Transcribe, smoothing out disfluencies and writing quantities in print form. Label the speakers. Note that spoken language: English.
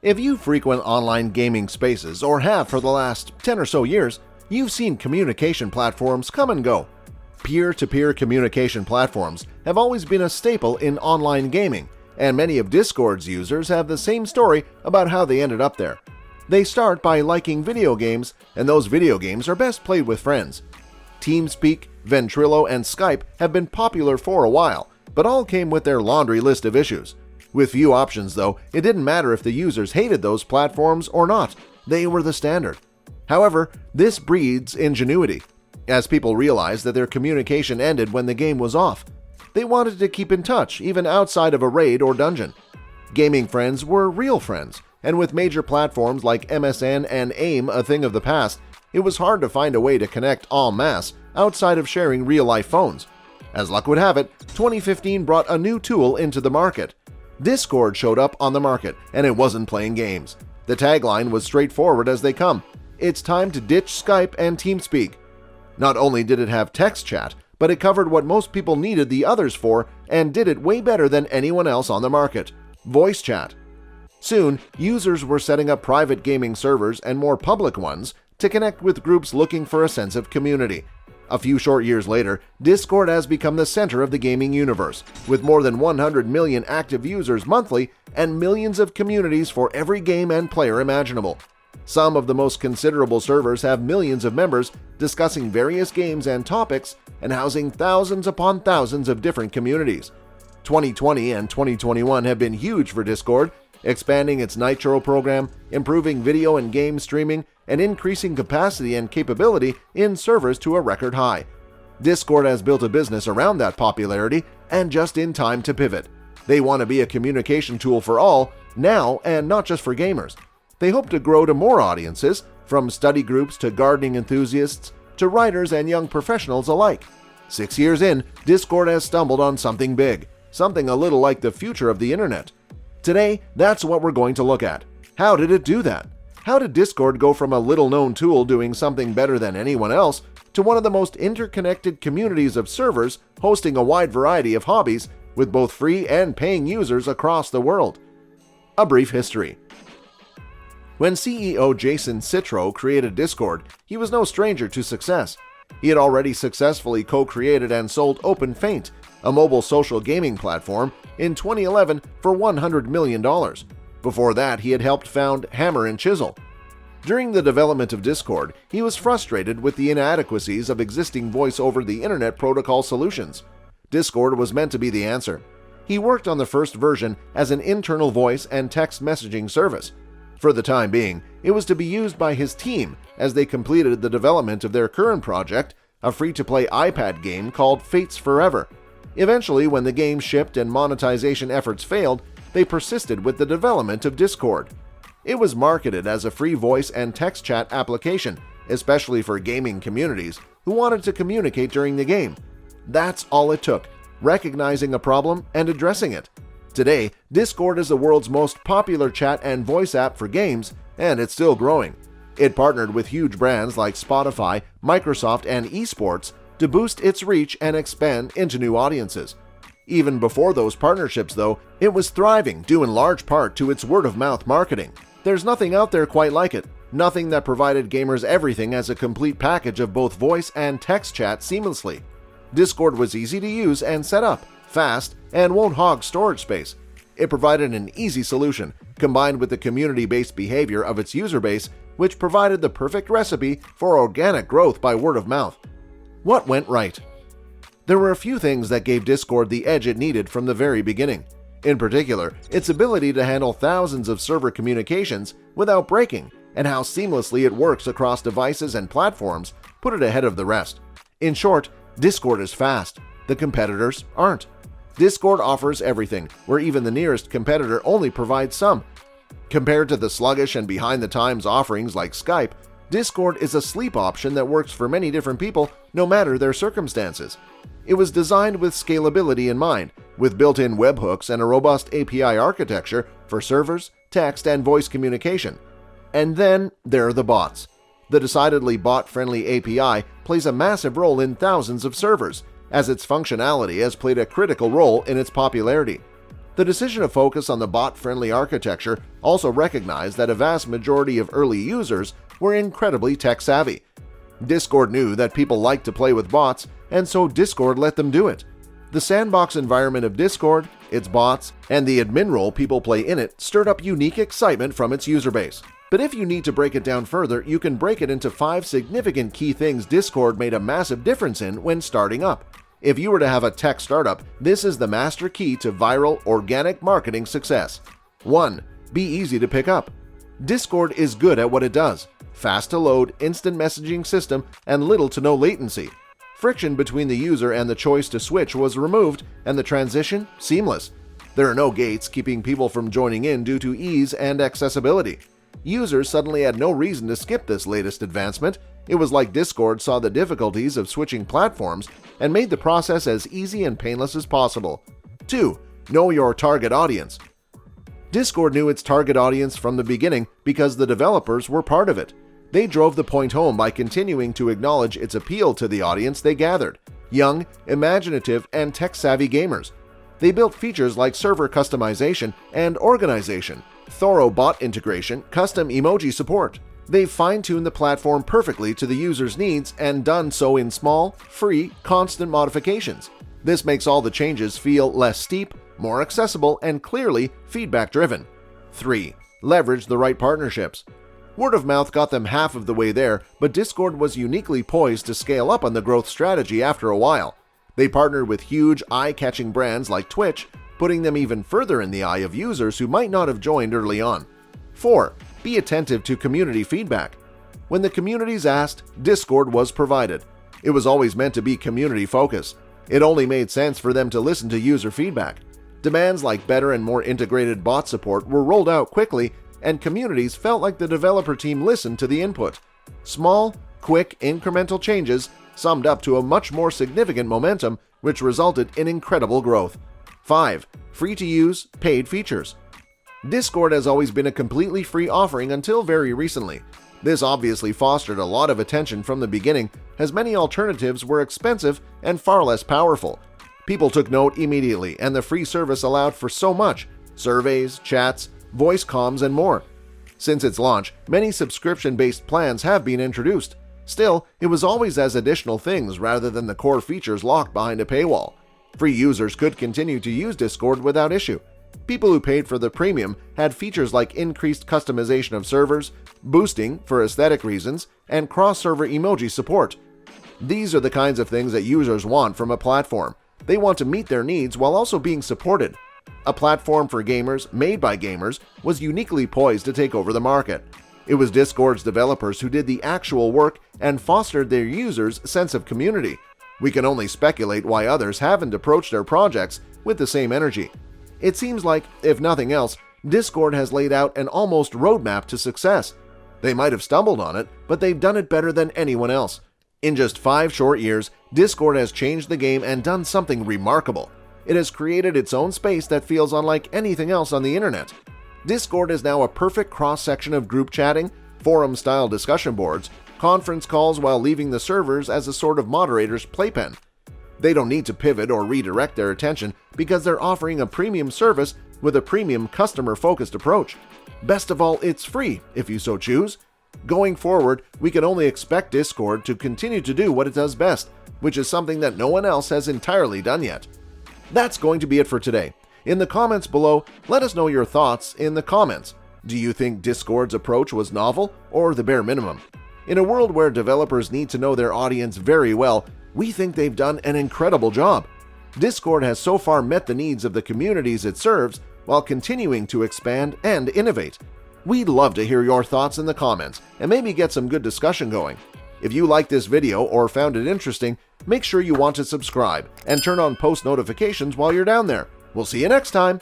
Speaker 1: If you frequent online gaming spaces or have for the last 10 or so years, you've seen communication platforms come and go. Peer-to-peer communication platforms have always been a staple in online gaming, and many of Discord's users have the same story about how they ended up there. They start by liking video games, and those video games are best played with friends. TeamSpeak, Ventrilo, and Skype have been popular for a while, but all came with their laundry list of issues. With few options, though, it didn't matter if the users hated those platforms or not. They were the standard. However, this breeds ingenuity, as people realized that their communication ended when the game was off. They wanted to keep in touch, even outside of a raid or dungeon. Gaming friends were real friends, and with major platforms like MSN and AIM a thing of the past, it was hard to find a way to connect en masse outside of sharing real-life phones. As luck would have it, 2015 brought a new tool into the market. Discord showed up on the market, and it wasn't playing games. The tagline was straightforward as they come: it's time to ditch Skype and TeamSpeak. Not only did it have text chat, but it covered what most people needed the others for and did it way better than anyone else on the market: voice chat. Soon, users were setting up private gaming servers and more public ones to connect with groups looking for a sense of community. A few short years later, Discord has become the center of the gaming universe, with more than 100 million active users monthly and millions of communities for every game and player imaginable. Some of the most considerable servers have millions of members discussing various games and topics and housing thousands upon thousands of different communities. 2020 and 2021 have been huge for Discord, expanding its Nitro program, improving video and game streaming, and increasing capacity and capability in servers to a record high. Discord has built a business around that popularity and just in time to pivot. They want to be a communication tool for all, now and not just for gamers. They hope to grow to more audiences, from study groups to gardening enthusiasts to writers and young professionals alike. 6 years in, Discord has stumbled on something big, something a little like the future of the internet. Today, that's what we're going to look at. How did it do that? How did Discord go from a little-known tool doing something better than anyone else to one of the most interconnected communities of servers hosting a wide variety of hobbies with both free and paying users across the world? A brief history. When CEO Jason Citro created Discord, he was no stranger to success. He had already successfully co-created and sold OpenFaint, a mobile social gaming platform, in 2011 for $100 million. Before that, he had helped found Hammer and Chisel. During the development of Discord, he was frustrated with the inadequacies of existing voice-over-the-internet protocol solutions. Discord was meant to be the answer. He worked on the first version as an internal voice and text messaging service. For the time being, it was to be used by his team as they completed the development of their current project, a free-to-play iPad game called Fates Forever. Eventually, when the game shipped and monetization efforts failed, they persisted with the development of Discord. It was marketed as a free voice and text chat application, especially for gaming communities who wanted to communicate during the game. That's all it took: recognizing a problem and addressing it. Today, Discord is the world's most popular chat and voice app for games, and it's still growing. It partnered with huge brands like Spotify, Microsoft, and esports to boost its reach and expand into new audiences. Even before those partnerships, though, it was thriving due in large part to its word-of-mouth marketing. There's nothing out there quite like it, nothing that provided gamers everything as a complete package of both voice and text chat seamlessly. Discord was easy to use and set up, fast, and won't hog storage space. It provided an easy solution, combined with the community-based behavior of its user base, which provided the perfect recipe for organic growth by word of mouth. What went right? There were a few things that gave Discord the edge it needed from the very beginning. In particular, its ability to handle thousands of server communications without breaking, and how seamlessly it works across devices and platforms put it ahead of the rest. In short, Discord is fast. The competitors aren't. Discord offers everything, where even the nearest competitor only provides some. Compared to the sluggish and behind-the-times offerings like Skype, Discord is a sleep option that works for many different people no matter their circumstances. It was designed with scalability in mind, with built-in webhooks and a robust API architecture for servers, text, and voice communication. And then there are the bots. The decidedly bot-friendly API plays a massive role in thousands of servers, as its functionality has played a critical role in its popularity. The decision to focus on the bot-friendly architecture also recognized that a vast majority of early users were incredibly tech-savvy. Discord knew that people liked to play with bots, and so Discord let them do it. The sandbox environment of Discord, its bots, and the admin role people play in it stirred up unique excitement from its user base. But if you need to break it down further, you can break it into 5 significant key things Discord made a massive difference in when starting up. If you were to have a tech startup, this is the master key to viral, organic marketing success. 1. Be easy to pick up. Discord is good at what it does. Fast to load, instant messaging system, and little to no latency. Friction between the user and the choice to switch was removed, and the transition seamless. There are no gates keeping people from joining in due to ease and accessibility. Users suddenly had no reason to skip this latest advancement. It was like Discord saw the difficulties of switching platforms and made the process as easy and painless as possible. 2. Know your target audience. Discord knew its target audience from the beginning because the developers were part of it. They drove the point home by continuing to acknowledge its appeal to the audience they gathered: young, imaginative, and tech-savvy gamers. They built features like server customization and organization, thorough bot integration, custom emoji support. They've fine-tuned the platform perfectly to the user's needs and done so in small, free, constant modifications. This makes all the changes feel less steep, more accessible, and clearly feedback-driven. 3. Leverage the right partnerships. Word of mouth got them half of the way there, but Discord was uniquely poised to scale up on the growth strategy after a while. They partnered with huge, eye-catching brands like Twitch, putting them even further in the eye of users who might not have joined early on. 4. Be attentive to community feedback. When the communities asked, Discord was provided. It was always meant to be community-focused. It only made sense for them to listen to user feedback. Demands like better and more integrated bot support were rolled out quickly, and communities felt like the developer team listened to the input. Small, quick, incremental changes summed up to a much more significant momentum, which resulted in incredible growth. 5. Free-to-use, paid features. Discord has always been a completely free offering until very recently. This obviously fostered a lot of attention from the beginning, as many alternatives were expensive and far less powerful. People took note immediately, and the free service allowed for so much: surveys, chats, voice comms, and more. Since its launch, many subscription-based plans have been introduced. Still, it was always as additional things rather than the core features locked behind a paywall. Free users could continue to use Discord without issue. People who paid for the premium had features like increased customization of servers, boosting for aesthetic reasons, and cross-server emoji support. These are the kinds of things that users want from a platform. They want to meet their needs while also being supported. A platform for gamers, made by gamers, was uniquely poised to take over the market. It was Discord's developers who did the actual work and fostered their users' sense of community. We can only speculate why others haven't approached their projects with the same energy. It seems like, if nothing else, Discord has laid out an almost roadmap to success. They might have stumbled on it, but they've done it better than anyone else. In just 5 short years, Discord has changed the game and done something remarkable. It has created its own space that feels unlike anything else on the internet. Discord is now a perfect cross-section of group chatting, forum-style discussion boards, conference calls while leaving the servers as a sort of moderator's playpen. They don't need to pivot or redirect their attention because they're offering a premium service with a premium customer-focused approach. Best of all, it's free if you so choose. Going forward, we can only expect Discord to continue to do what it does best, which is something that no one else has entirely done yet. That's going to be it for today. In the comments below, let us know your thoughts in the comments. Do you think Discord's approach was novel or the bare minimum? In a world where developers need to know their audience very well, we think they've done an incredible job. Discord has so far met the needs of the communities it serves while continuing to expand and innovate. We'd love to hear your thoughts in the comments and maybe get some good discussion going. If you liked this video or found it interesting, make sure you want to subscribe and turn on post notifications while you're down there. We'll see you next time!